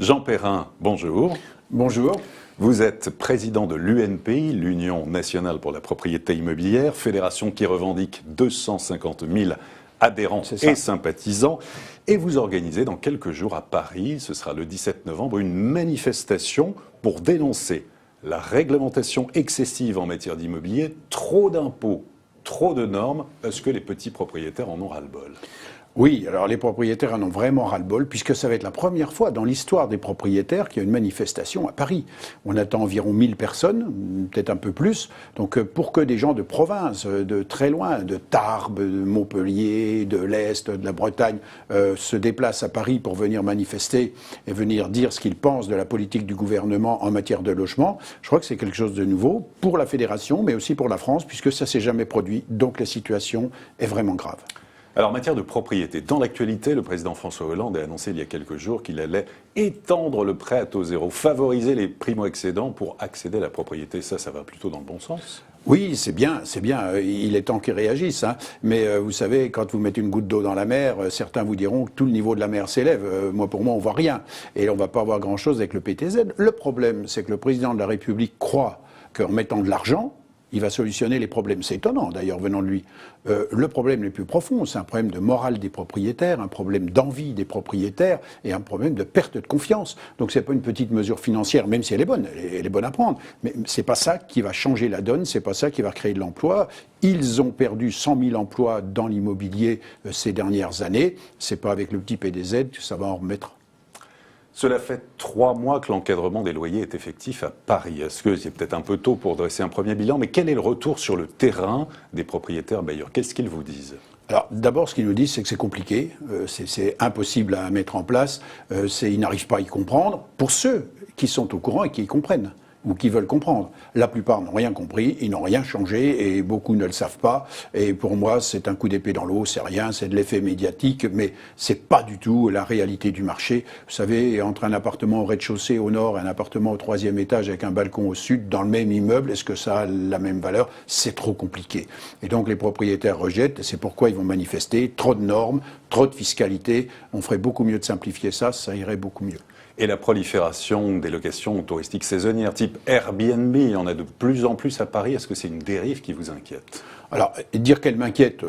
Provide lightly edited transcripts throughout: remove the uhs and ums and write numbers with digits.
Jean Perrin, bonjour. Bonjour. Vous êtes président de l'UNPI, l'Union nationale pour la propriété immobilière, fédération qui revendique 250 000 adhérents et sympathisants. Et vous organisez dans quelques jours à Paris, ce sera le 17 novembre, une manifestation pour dénoncer la réglementation excessive en matière d'immobilier, trop d'impôts, trop de normes. Est-ce que les petits propriétaires en ont ras-le-bol ? Oui, alors les propriétaires en ont vraiment ras-le-bol, puisque ça va être la première fois dans l'histoire des propriétaires qu'il y a une manifestation à Paris. On attend environ 1000 personnes, peut-être un peu plus. Donc pour que des gens de province, de très loin, de Tarbes, de Montpellier, de l'Est, de la Bretagne, se déplacent à Paris pour venir manifester et venir dire ce qu'ils pensent de la politique du gouvernement en matière de logement, je crois que c'est quelque chose de nouveau pour la fédération, mais aussi pour la France, puisque ça ne s'est jamais produit. Donc la situation est vraiment grave. Alors, en matière de propriété, dans l'actualité, le président François Hollande a annoncé il y a quelques jours qu'il allait étendre le prêt à taux zéro, favoriser les primo-accédants pour accéder à la propriété. Ça va plutôt dans le bon sens. Oui, c'est bien. Il est temps qu'ils réagissent. Hein. Mais vous savez, quand vous mettez une goutte d'eau dans la mer, certains vous diront que tout le niveau de la mer s'élève. Pour moi, on voit rien. Et on va pas avoir grand-chose avec le PTZ. Le problème, c'est que le président de la République croit qu'en mettant de l'argent, il va solutionner les problèmes. C'est étonnant, d'ailleurs, venant de lui. Le problème le plus profond, c'est un problème de morale des propriétaires, un problème d'envie des propriétaires et un problème de perte de confiance. Donc, c'est pas une petite mesure financière, même si elle est bonne. Elle est bonne à prendre. Mais c'est pas ça qui va changer la donne. C'est pas ça qui va créer de l'emploi. Ils ont perdu 100 000 emplois dans l'immobilier ces dernières années. C'est pas avec le petit PTZ que ça va en remettre. Cela fait 3 mois que l'encadrement des loyers est effectif à Paris. Est-ce que c'est peut-être un peu tôt pour dresser un premier bilan, mais quel est le retour sur le terrain des propriétaires bailleurs? Qu'est-ce qu'ils vous disent? Alors d'abord, ce qu'ils nous disent, c'est que c'est compliqué, c'est impossible à mettre en place, ils n'arrivent pas à y comprendre, pour ceux qui sont au courant et qui y comprennent, ou qui veulent comprendre. La plupart n'ont rien compris, ils n'ont rien changé, et beaucoup ne le savent pas. Et pour moi, c'est un coup d'épée dans l'eau, c'est rien, c'est de l'effet médiatique, mais c'est pas du tout la réalité du marché. Vous savez, entre un appartement au rez-de-chaussée au nord et un appartement au 3e étage avec un balcon au sud, dans le même immeuble, est-ce que ça a la même valeur? C'est trop compliqué. Et donc les propriétaires rejettent, c'est pourquoi ils vont manifester. Trop de normes, trop de fiscalité. On ferait beaucoup mieux de simplifier ça, ça irait beaucoup mieux. Et la prolifération des locations touristiques saisonnières type Airbnb, il y en a de plus en plus à Paris. Est-ce que c'est une dérive qui vous inquiète? Alors, dire qu'elle m'inquiète,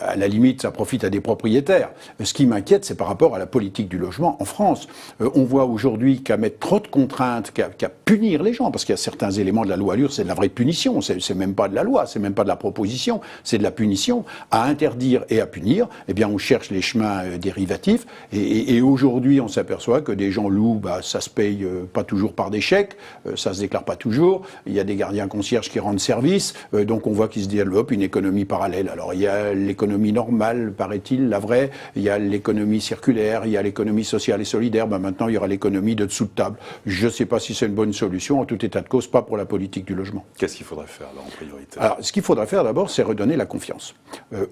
à la limite, ça profite à des propriétaires. Ce qui m'inquiète, c'est par rapport à la politique du logement en France. On voit aujourd'hui qu'à mettre trop de contraintes, qu'à punir les gens, parce qu'il y a certains éléments de la loi Allure, c'est de la vraie punition, c'est même pas de la loi, c'est même pas de la proposition, c'est de la punition. À interdire et à punir, eh bien, on cherche les chemins dérivatifs. Et aujourd'hui, on s'aperçoit que des gens louent, ça se paye pas toujours par des chèques, ça se déclare pas toujours. Il y a des gardiens concierges qui rendent service, donc on voit qu'ils se développent une économie parallèle. Alors il y a l'économie normale, paraît-il, la vraie, il y a l'économie circulaire, il y a l'économie sociale et solidaire, maintenant il y aura l'économie de dessous de table. Je ne sais pas si c'est une bonne solution, en tout état de cause, pas pour la politique du logement. Qu'est-ce qu'il faudrait faire là en priorité? Alors ce qu'il faudrait faire d'abord, c'est redonner la confiance.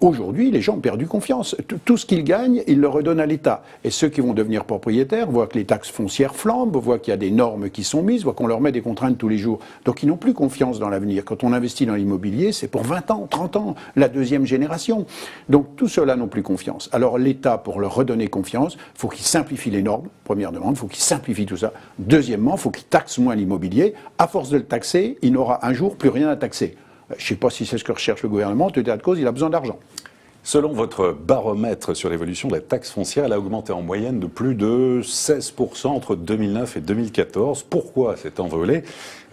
Aujourd'hui, les gens ont perdu confiance. Tout ce qu'ils gagnent, ils le redonnent à l'État. Et ceux qui vont devenir propriétaires voient que les taxes foncières flambent, voient qu'il y a des normes qui sont mises, voient qu'on leur met des contraintes tous les jours. Donc ils n'ont plus confiance dans l'avenir. Quand on investit dans l'immobilier, c'est pour 20 ans, 30 ans, la deuxième génération. Donc tout cela n'ont plus confiance. Alors l'État, pour leur redonner confiance, il faut qu'il simplifie les normes, première demande, il faut qu'il simplifie tout ça. Deuxièmement, il faut qu'il taxe moins l'immobilier. À force de le taxer, il n'aura un jour plus rien à taxer. Je ne sais pas si c'est ce que recherche le gouvernement, tout état de cause, il a besoin d'argent. Selon votre baromètre sur l'évolution de la taxe foncière, elle a augmenté en moyenne de plus de 16% entre 2009 et 2014. Pourquoi cet envolé?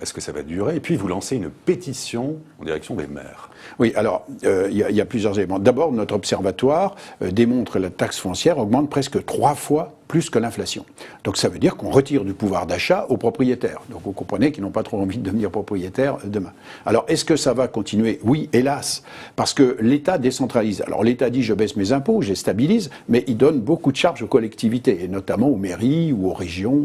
Est-ce que ça va durer? Et puis vous lancez une pétition en direction des maires. Oui, alors, il y a plusieurs éléments. D'abord, notre observatoire démontre que la taxe foncière augmente presque 3 fois plus que l'inflation. Donc ça veut dire qu'on retire du pouvoir d'achat aux propriétaires. Donc vous comprenez qu'ils n'ont pas trop envie de devenir propriétaires demain. Alors est-ce que ça va continuer? Oui, hélas, parce que l'État décentralise. Alors l'État dit je baisse mes impôts, je les stabilise, mais il donne beaucoup de charges aux collectivités, et notamment aux mairies ou aux régions,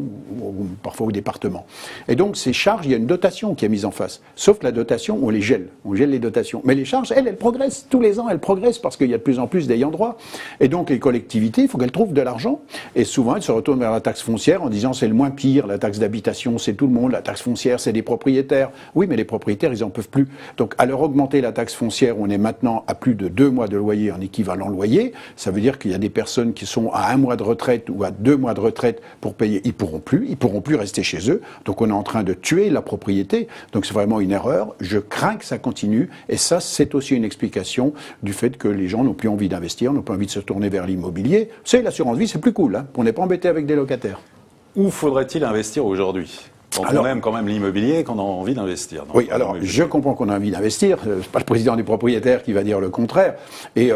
ou parfois aux départements. Et donc ces charges, il y a une dotation qui est mise en face. Sauf que la dotation, on les gèle. On gèle les dotations. Mais les charges, elles progressent. Tous les ans, elles progressent parce qu'il y a de plus en plus d'ayants droit. Et donc, les collectivités, il faut qu'elles trouvent de l'argent. Et souvent, elles se retournent vers la taxe foncière en disant c'est le moins pire. La taxe d'habitation, c'est tout le monde. La taxe foncière, c'est des propriétaires. Oui, mais les propriétaires, ils en peuvent plus. Donc, à leur augmenter la taxe foncière, on est maintenant à plus de 2 mois de loyer en équivalent loyer. Ça veut dire qu'il y a des personnes qui sont à 1 mois de retraite ou à 2 mois de retraite pour payer. Ils pourront plus rester chez eux. Donc, on est en train de tuer la propriété. Donc, c'est vraiment une erreur. Je crains que ça continue. Et ça, c'est aussi une explication du fait que les gens n'ont plus envie d'investir, n'ont pas envie de se tourner vers l'immobilier. C'est l'assurance vie, c'est plus cool. Hein. On n'est pas embêté avec des locataires. Où faudrait-il investir aujourd'hui ? Quand on aime quand même l'immobilier, qu'on a envie d'investir. Oui, alors je comprends qu'on a envie d'investir. C'est pas le président des propriétaires qui va dire le contraire. Et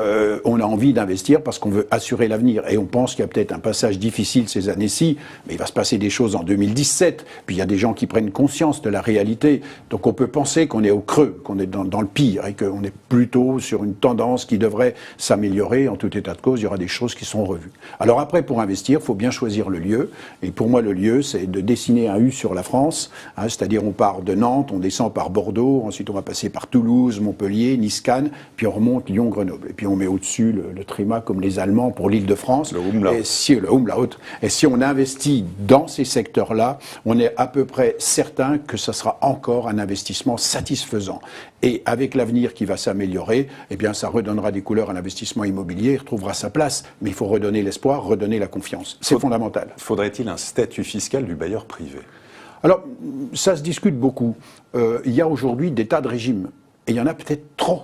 on a envie d'investir parce qu'on veut assurer l'avenir. Et on pense qu'il y a peut-être un passage difficile ces années-ci, mais il va se passer des choses en 2017. Puis il y a des gens qui prennent conscience de la réalité. Donc on peut penser qu'on est au creux, qu'on est dans le pire et qu'on est plutôt sur une tendance qui devrait s'améliorer. En tout état de cause, il y aura des choses qui sont revues. Alors après, pour investir, il faut bien choisir le lieu. Et pour moi, le lieu, c'est de dessiner un U sur la France, hein, c'est-à-dire on part de Nantes, on descend par Bordeaux, ensuite on va passer par Toulouse, Montpellier, Nice, Cannes, puis on remonte Lyon, Grenoble. Et puis on met au-dessus le tréma comme les Allemands pour l'Île-de-France. Le Umlaut. Le Umlaut. Et si on investit dans ces secteurs-là, on est à peu près certain que ça sera encore un investissement satisfaisant. Et avec l'avenir qui va s'améliorer, eh bien ça redonnera des couleurs à l'investissement immobilier, il retrouvera sa place. Mais il faut redonner l'espoir, redonner la confiance. C'est fondamental. Faudrait-il un statut fiscal du bailleur privé ? Alors, ça se discute beaucoup. Il y a aujourd'hui des tas de régimes. Et il y en a peut-être trop.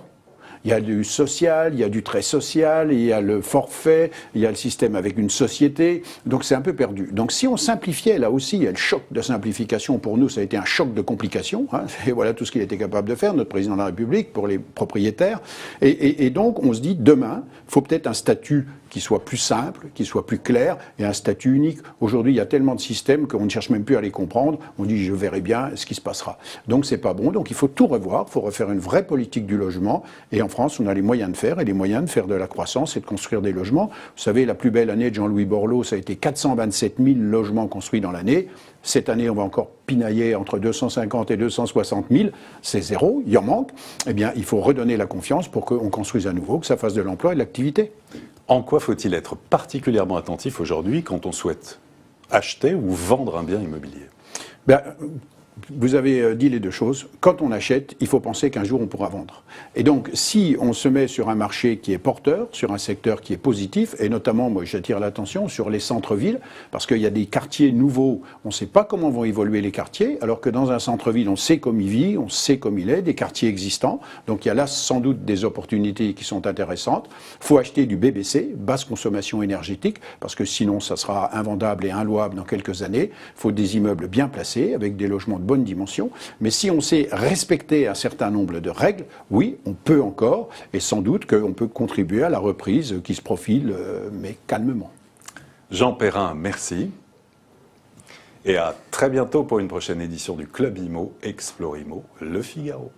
Il y a du social, il y a du très social, il y a le forfait, il y a le système avec une société. Donc c'est un peu perdu. Donc si on simplifiait, là aussi, il y a le choc de simplification. Pour nous, ça a été un choc de complication. Hein. Et voilà tout ce qu'il était capable de faire, notre président de la République, pour les propriétaires. Et donc, on se dit, demain, il faut peut-être un statut qui soit plus simple, qui soit plus clair, et un statut unique. Aujourd'hui, il y a tellement de systèmes qu'on ne cherche même plus à les comprendre. On dit, je verrai bien ce qui se passera. Donc, c'est pas bon. Donc, il faut tout revoir. Il faut refaire une vraie politique du logement. Et en France, on a les moyens de faire, et les moyens de faire de la croissance et de construire des logements. Vous savez, la plus belle année de Jean-Louis Borloo, ça a été 427 000 logements construits dans l'année. Cette année, on va encore pinailler entre 250 et 260 000. C'est zéro, il en manque. Eh bien, il faut redonner la confiance pour qu'on construise à nouveau, que ça fasse de l'emploi et de l'activité. En quoi faut-il être particulièrement attentif aujourd'hui quand on souhaite acheter ou vendre un bien immobilier ? Vous avez dit les deux choses. Quand on achète, il faut penser qu'un jour on pourra vendre. Et donc, si on se met sur un marché qui est porteur, sur un secteur qui est positif, et notamment, moi j'attire l'attention sur les centres-villes, parce qu'il y a des quartiers nouveaux, on ne sait pas comment vont évoluer les quartiers, alors que dans un centre-ville, on sait comme il vit, on sait comme il est, des quartiers existants. Donc il y a là sans doute des opportunités qui sont intéressantes. Il faut acheter du BBC, basse consommation énergétique, parce que sinon ça sera invendable et inlouable dans quelques années. Il faut des immeubles bien placés, avec des logements de bonne dimension, mais si on sait respecter un certain nombre de règles, oui, on peut encore, et sans doute qu'on peut contribuer à la reprise qui se profile, mais calmement. Jean Perrin, merci. Et à très bientôt pour une prochaine édition du Club Imo, Explore Imo, Le Figaro.